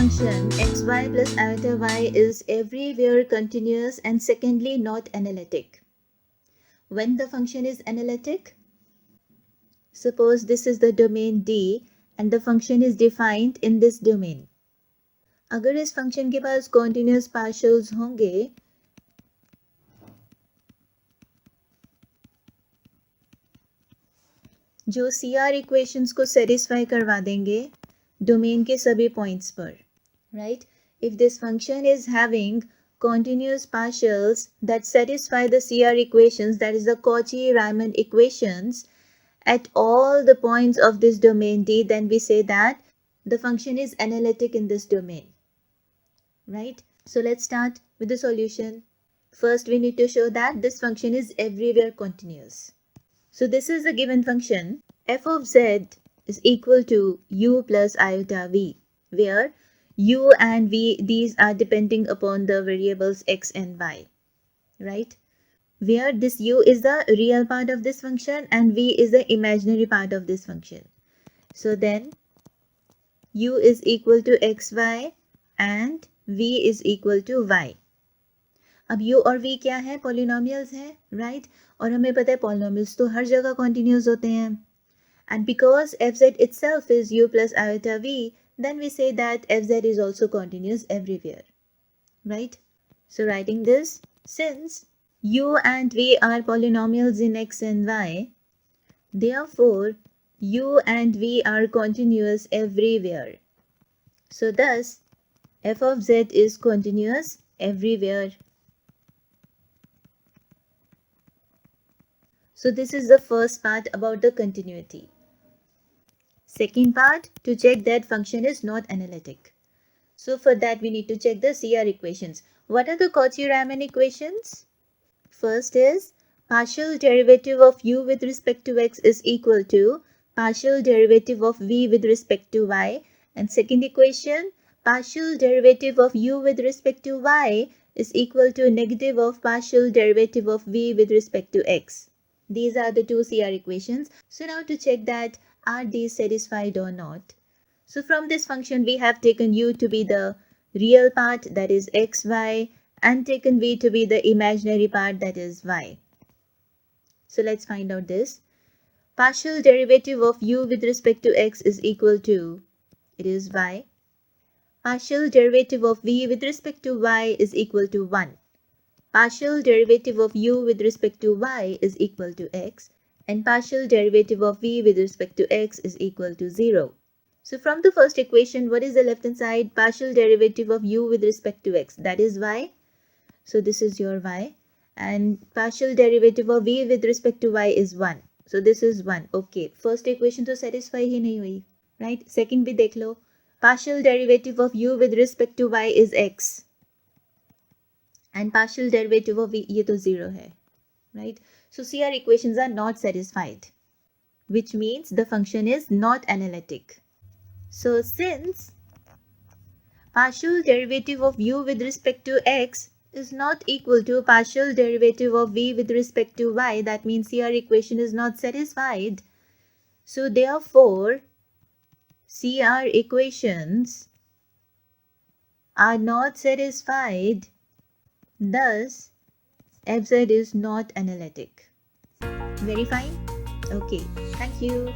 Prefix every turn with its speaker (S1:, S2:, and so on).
S1: function xy plus iota y is everywhere continuous and secondly not analytic. When the function is analytic, suppose this is the domain D and the function is defined in this domain. अगर इस function के पास continuous partials होंगे जो CR equations को satisfy करवा देंगे domain के सभी points पर, right? If this function is having continuous partials that satisfy the CR equations, that is the Cauchy-Riemann equations, at all the points of this domain D, then we say that the function is analytic in this domain, right? So let's start with the solution. First, we need to show that this function is everywhere continuous. So this is a given function. F of z is equal to u plus iota v, where u and v, these are depending upon the variables x and y, right? Where this u is the real part of this function and v is the imaginary part of this function. So then u is equal to xy and v is equal to y. अब u और v क्या है? Polynomials है, right? और हमें पता है polynomials तो हर जगह continuous होते हैं. And because fz itself is u plus iota v, then we say that fz is also continuous everywhere, right? So writing this, since u and v are polynomials in x and y, therefore u and v are continuous everywhere. So thus, f of z is continuous everywhere. So this is the first part about the continuity. Second part, to check that function is not analytic. So for that we need to check the CR equations. What are the Cauchy-Riemann equations? First is partial derivative of u with respect to x is equal to partial derivative of v with respect to y. And second equation, partial derivative of u with respect to y is equal to negative of partial derivative of v with respect to x. These are the two CR equations. So now to check that are these satisfied or not. So from this function we have taken u to be the real part, that is xy, and taken v to be the imaginary part, that is y. So let's find out this. Partial derivative of u with respect to x is equal to, it is y. Partial derivative of v with respect to y is equal to 1. Partial derivative of u with respect to y is equal to x, and partial derivative of v with respect to x is equal to 0. So from the first equation, what is the left hand side? Partial derivative of u with respect to x, that is y. So this is your y. And partial derivative of v with respect to y is 1. So this is 1. Okay. First equation to satisfy ही नहीं हुई, right? Second भी देख लो. Partial derivative of u with respect to y is x. And partial derivative of v, ये तो 0 है, right? So CR equations are not satisfied, which means the function is not analytic. So since partial derivative of u with respect to x is not equal to partial derivative of v with respect to y, that means CR equation is not satisfied. So therefore, CR equations are not satisfied. Thus, fz is not analytic. Very fine? Okay, thank you.